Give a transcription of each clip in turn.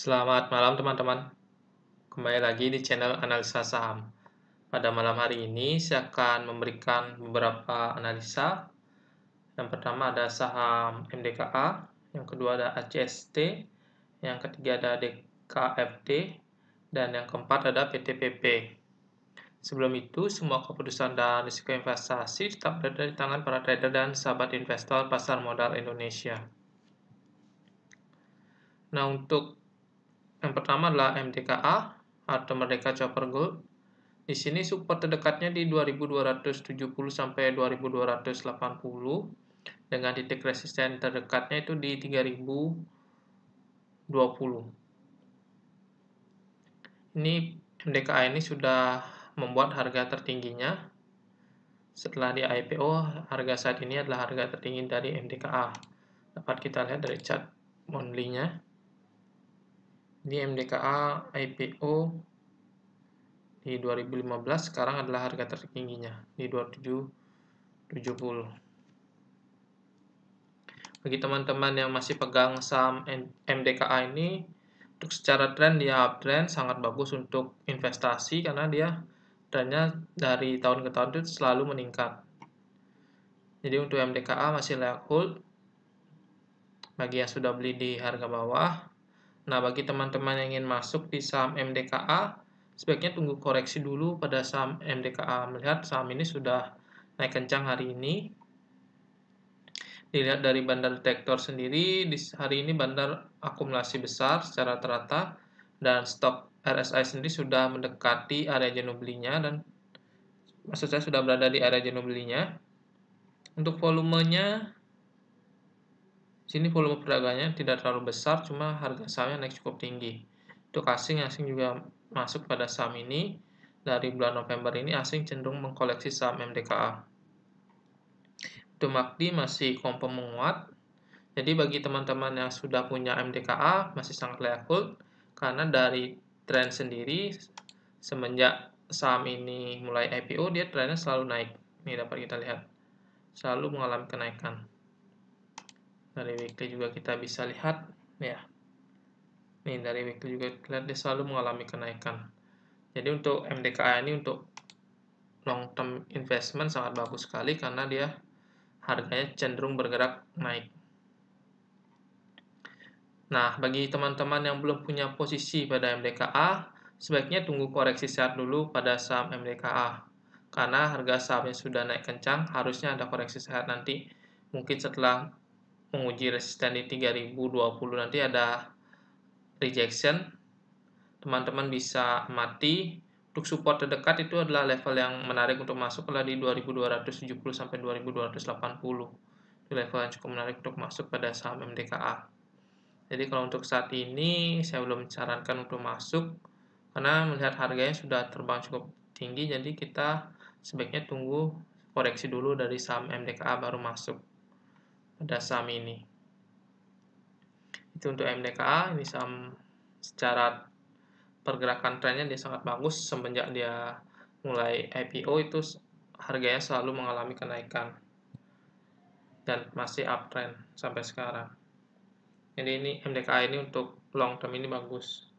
Selamat malam teman-teman, kembali lagi di channel Analisa Saham. Pada malam hari ini saya akan memberikan beberapa analisa. Yang pertama ada saham MDKA, yang kedua ada ACST, yang ketiga ada DKFT, dan yang keempat ada PTPP. Sebelum itu, semua keputusan dan risiko investasi tetap berada di tangan para trader dan sahabat investor pasar modal Indonesia. Nah, untuk yang pertama adalah MDKA atau Merdeka Copper Gold. Di sini support terdekatnya di 2270 sampai 2280 dengan titik resisten terdekatnya itu di 3020. Ini MDKA ini sudah membuat harga tertingginya. Setelah di IPO, harga saat ini adalah harga tertinggi dari MDKA. Dapat kita lihat dari chart monthly-nya. Di MDKA IPO di 2015 sekarang adalah harga tertingginya di 2770. Bagi teman-teman yang masih pegang saham MDKA ini, untuk secara tren dia uptrend sangat bagus untuk investasi karena dia trennya dari tahun ke tahun itu selalu meningkat. Jadi untuk MDKA masih layak hold bagi yang sudah beli di harga bawah. Nah, bagi teman-teman yang ingin masuk di saham MDKA, sebaiknya tunggu koreksi dulu pada saham MDKA. Melihat saham ini sudah naik kencang hari ini. Dilihat dari bandar detektor sendiri, di hari ini bandar akumulasi besar secara rata-rata dan stok RSI sendiri sudah mendekati area jenuh belinya dan maksud saya sudah berada di area jenuh belinya. Untuk volumenya, sini volume perdagangannya tidak terlalu besar, cuma harga sahamnya naik cukup tinggi. Untuk asing juga masuk pada saham ini. Dari bulan November ini asing cenderung mengkoleksi saham MDKA. Untuk MACD masih kompon menguat. Jadi bagi teman-teman yang sudah punya MDKA masih sangat layak hold karena dari tren sendiri semenjak saham ini mulai IPO dia trennya selalu naik. Ini dapat kita lihat. Selalu mengalami kenaikan. Dari weekly juga kita bisa lihat ya. Nih dari weekly juga kita lihat dia selalu mengalami kenaikan. Jadi untuk MDKA ini untuk long term investment sangat bagus sekali karena dia harganya cenderung bergerak naik. Nah, bagi teman-teman yang belum punya posisi pada MDKA, sebaiknya tunggu koreksi sehat dulu pada saham MDKA. Karena harga sahamnya sudah naik kencang, harusnya ada koreksi sehat nanti. Mungkin setelah menguji resisten di 3020 nanti ada rejection. Teman-teman bisa mati. Untuk support terdekat itu adalah level yang menarik untuk masuk adalah di 2270 sampai 2280. Itu level yang cukup menarik untuk masuk pada saham MDKA. Jadi kalau untuk saat ini saya belum sarankan untuk masuk karena melihat harganya sudah terbang cukup tinggi, jadi kita sebaiknya tunggu koreksi dulu dari saham MDKA baru masuk pada saham ini. Itu untuk MDKA, ini saham secara pergerakan trennya dia sangat bagus semenjak dia mulai IPO itu harganya selalu mengalami kenaikan dan masih uptrend sampai sekarang. Jadi ini MDKA ini untuk long term ini bagus.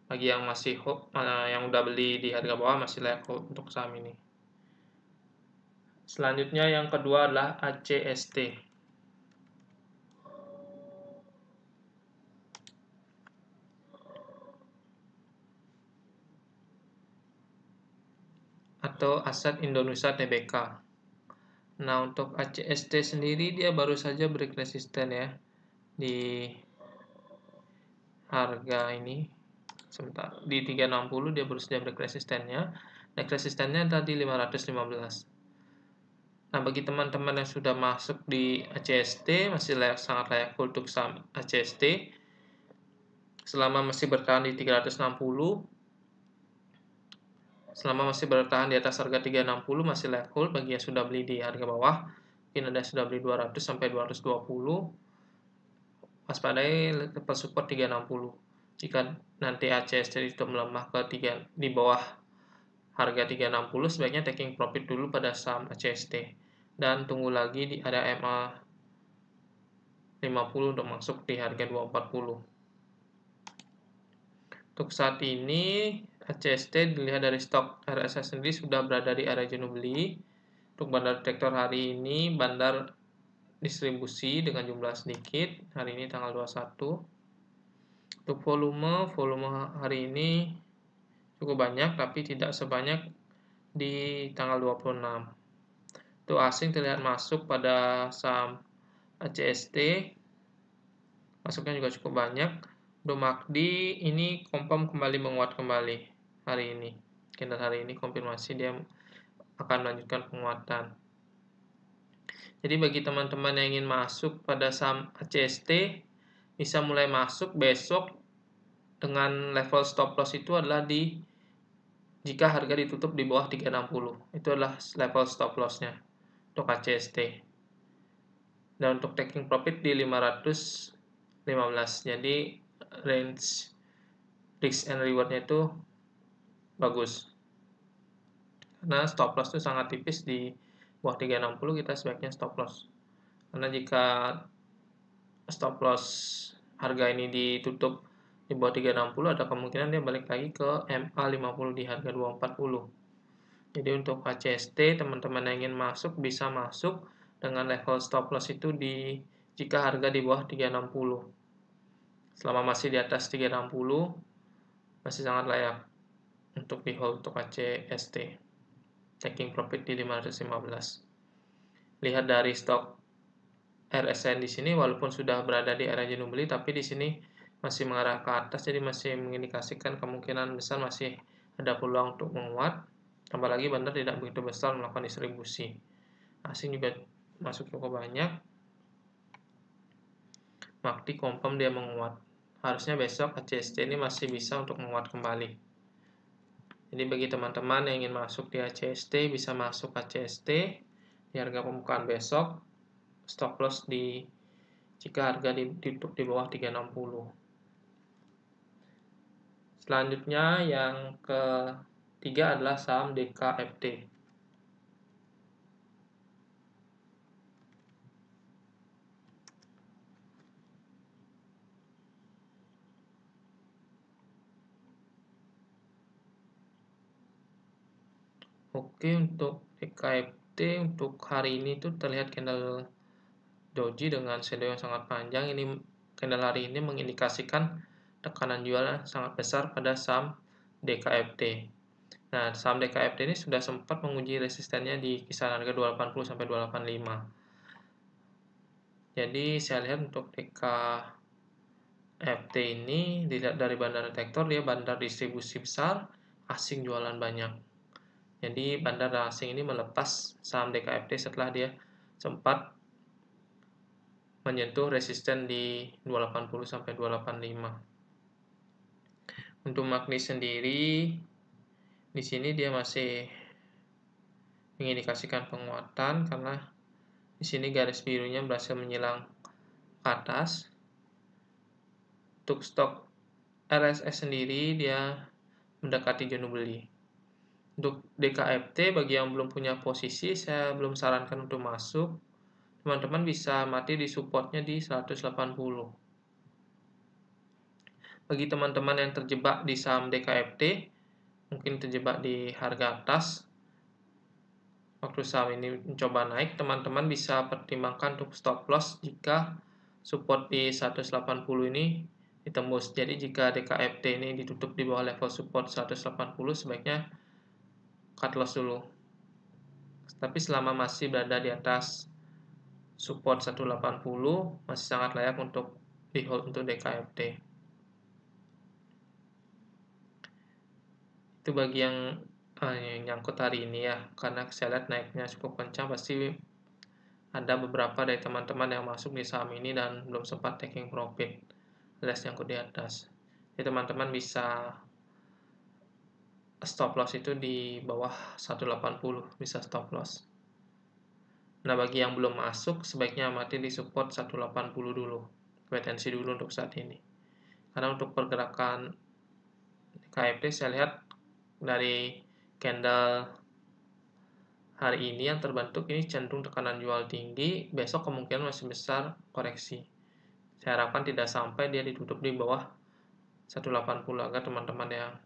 Bagi yang masih yang udah beli di harga bawah masih layak hold untuk saham ini. Selanjutnya yang kedua adalah ACST. Atau Aset Indonesia Tbk. Nah, untuk ACST sendiri dia baru saja break resisten ya di harga ini. Sebentar, di 360 dia baru saja break resistennya. Break resistennya tadi 515. Nah, bagi teman-teman yang sudah masuk di ACST masih sangat layak hold untuk saham ACST. Selama masih bertahan di 360, selama masih bertahan di atas harga 360 masih layak hold bagi yang sudah beli di harga bawah. Mungkin ada yang sudah beli 200 sampai 220. Waspadai level support 360. Jika nanti ACST itu melemah ke 3 di bawah harga 360, sebaiknya taking profit dulu pada saham ACST dan tunggu lagi di area MA 50 untuk masuk di harga 240. Untuk saat ini HCST dilihat dari stok RSI sendiri sudah berada di area jenuh beli. Untuk bandar detektor hari ini bandar distribusi dengan jumlah sedikit. Hari ini tanggal 21. Untuk volume hari ini cukup banyak tapi tidak sebanyak di tanggal 26. Untuk asing terlihat masuk pada saham HCST, masuknya juga cukup banyak. Untuk MACD ini confirm kembali menguat kembali hari ini. Candle hari ini konfirmasi dia akan melanjutkan penguatan. Jadi bagi teman-teman yang ingin masuk pada saham HCST bisa mulai masuk besok dengan level stop loss itu adalah jika harga ditutup di bawah 360. Itu adalah level stop loss-nya untuk HCST. Dan untuk taking profit di 515. Jadi range risk and reward-nya itu bagus. Karena stop loss itu sangat tipis di bawah 360, kita sebaiknya stop loss. Karena jika stop loss harga ini ditutup di bawah 360, ada kemungkinan dia balik lagi ke MA50 di harga 240. Jadi untuk HCST, teman-teman yang ingin masuk bisa masuk dengan level stop loss itu jika harga di bawah 360. Selama masih di atas 360, masih sangat layak untuk di hold untuk HCST. Taking profit di 515. Lihat dari stok RSN di sini, walaupun sudah berada di area jenuh beli, tapi di sini masih mengarah ke atas, jadi masih mengindikasikan kemungkinan besar masih ada peluang untuk menguat. Tambah lagi bandar tidak begitu besar melakukan distribusi. Asing juga masuk cukup banyak. MACD confirm dia menguat. Harusnya besok HCST ini masih bisa untuk menguat kembali. Jadi bagi teman-teman yang ingin masuk di HCST bisa masuk HCST di harga pembukaan besok. Stop loss jika harga ditutup di bawah 360. Selanjutnya yang ketiga adalah saham DKFT. Oke, untuk DKFT untuk hari ini tuh terlihat candle doji dengan shadow yang sangat panjang. Ini candle hari ini mengindikasikan tekanan jual yang sangat besar pada saham DKFT. Nah, saham DKFT ini sudah sempat menguji resistennya di kisaran harga 280 sampai 285. Jadi saya lihat untuk DKFT ini dilihat dari bandar detektor, dia bandar distribusi besar, asing jualan banyak. Jadi bandar asing ini melepas saham DKFT setelah dia sempat menyentuh resisten di 280 sampai 285. Untuk MACD sendiri di sini dia masih mengindikasikan penguatan karena di sini garis birunya berhasil menyilang ke atas. Untuk stok RSI sendiri dia mendekati jenuh beli. Untuk DKFT bagi yang belum punya posisi, saya belum sarankan untuk masuk. Teman-teman bisa mati di supportnya di 180. Bagi teman-teman yang terjebak di saham DKFT, mungkin terjebak di harga atas, waktu saham ini mencoba naik, teman-teman bisa pertimbangkan untuk stop loss jika support di 180 ini ditembus. Jadi jika DKFT ini ditutup di bawah level support 180, sebaiknya cut loss dulu. Tapi selama masih berada di atas support 180, masih sangat layak untuk di hold untuk DKFT. Itu bagi yang nyangkut hari ini ya, karena saya lihat naiknya cukup kencang, pasti ada beberapa dari teman-teman yang masuk di saham ini dan belum sempat taking profit alias nyangkut di atas. Jadi teman-teman bisa stop loss itu di bawah 180, bisa stop loss. Nah, bagi yang belum masuk, sebaiknya amati di support 180 dulu. Wait and see dulu untuk saat ini. Karena untuk pergerakan KFT saya lihat dari candle hari ini yang terbentuk ini cenderung tekanan jual tinggi, besok kemungkinan masih besar koreksi. Saya harapkan tidak sampai dia ditutup di bawah 180 agar teman-teman yang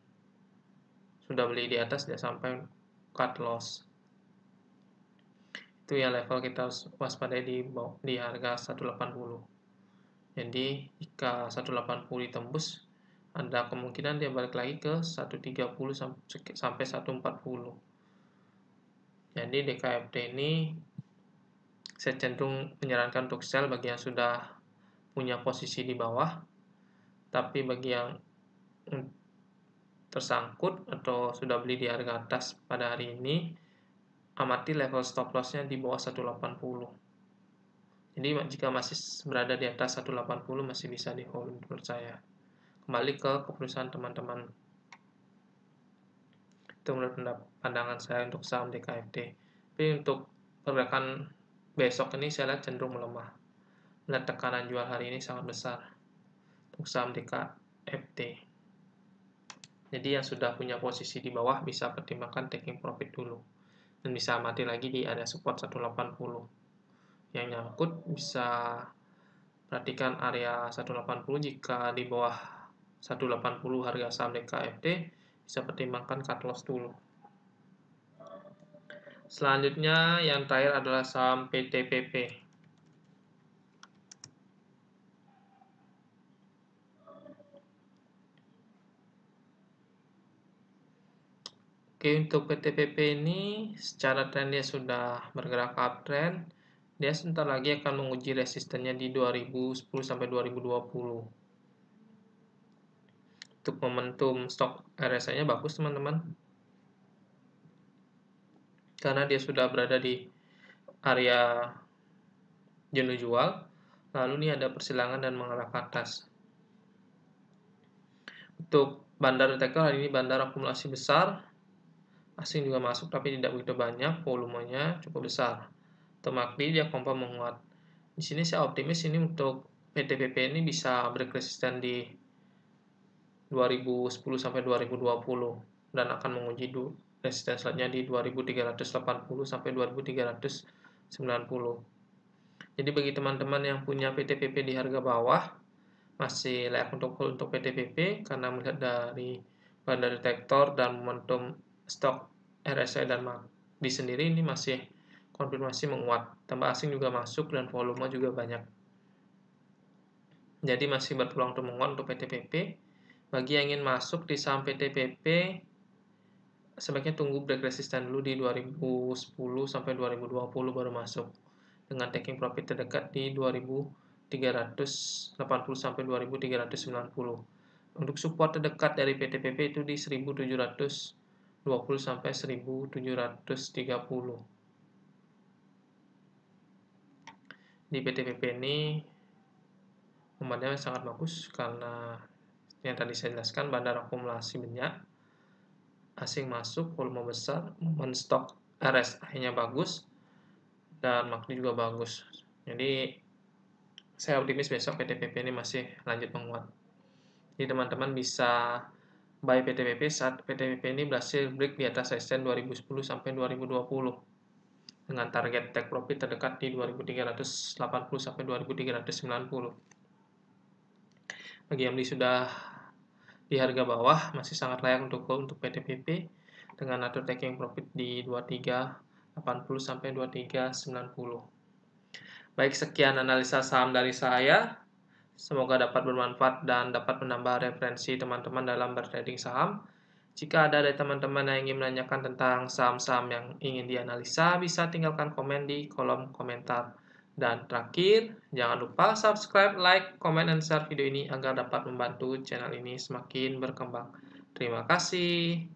sudah beli di atas tidak sampai cut loss. Itu ya level kita harus waspadai di harga 180. Jadi jika 180 ditembus, ada kemungkinan dia balik lagi ke 130 sampai 140. Jadi DKFT ini saya cenderung menyarankan untuk sell bagi yang sudah punya posisi di bawah, tapi bagi yang tersangkut atau sudah beli di harga atas pada hari ini, amati level stop loss-nya di bawah 180. Jadi jika masih berada di atas 180 masih bisa di hold menurut saya. Kembali ke keputusan teman-teman. Itu menurut pandangan saya untuk saham DKFT. Tapi untuk pergerakan besok ini saya lihat cenderung melemah. Melihat tekanan jual hari ini sangat besar untuk saham DKFT. Jadi yang sudah punya posisi di bawah bisa pertimbangkan taking profit dulu. Dan bisa amati lagi di area support 180. Yang nyangkut bisa perhatikan area 180, jika di bawah 180 harga saham DKFT bisa pertimbangkan cut loss dulu. Selanjutnya yang terakhir adalah saham PTPP. Oke, untuk PTPP ini secara tren dia sudah bergerak uptrend. Dia sebentar lagi akan menguji resistennya di 2010 sampai 2020. Untuk momentum stok RSI-nya bagus, teman-teman. Karena dia sudah berada di area jenuh jual, lalu ini ada persilangan dan mengarah ke atas. Untuk bandar detektor hari ini bandar akumulasi besar, asing juga masuk tapi tidak begitu banyak, volumenya cukup besar. Untuk MACD dia kompak menguat. Di sini saya optimis ini untuk PTPP ini bisa break resisten di 2010 sampai 2020 dan akan menguji resisten selanjutnya di 2380 sampai 2390. Jadi bagi teman-teman yang punya PTPP di harga bawah masih layak untuk PTPP karena melihat dari bandar detektor dan momentum stok RSI dan MACD sendiri ini masih konfirmasi menguat, tambah asing juga masuk dan volume juga banyak. Jadi masih berpeluang untuk menguat untuk PTPP. Bagi yang ingin masuk di saham PTPP, sebaiknya tunggu break resisten dulu di 2010 sampai 2020 baru masuk. Dengan taking profit terdekat di 2380 sampai 2390. Untuk support terdekat dari PTPP itu di 1720 sampai 1730. Di PTPP ini momennya sangat bagus karena yang tadi saya jelaskan, bandar akumulasi banyak, asing masuk, volume besar, stok RSI-nya bagus, dan MACD juga bagus. Jadi saya optimis besok PTPP ini masih lanjut menguat. Jadi teman-teman bisa buy PTPP saat PTPP ini berhasil break di atas resisten 2010 sampai 2020 dengan target take profit terdekat di 2380 sampai 2390. Bagi yang beli sudah di harga bawah masih sangat layak untuk PTPP dengan atur taking profit di 2380 sampai 2390. Baik, sekian analisa saham dari saya. Semoga dapat bermanfaat dan dapat menambah referensi teman-teman dalam bertrading saham. Jika ada dari teman-teman yang ingin menanyakan tentang saham-saham yang ingin dianalisa, bisa tinggalkan komen di kolom komentar. Dan terakhir, jangan lupa subscribe, like, komen, dan share video ini agar dapat membantu channel ini semakin berkembang. Terima kasih.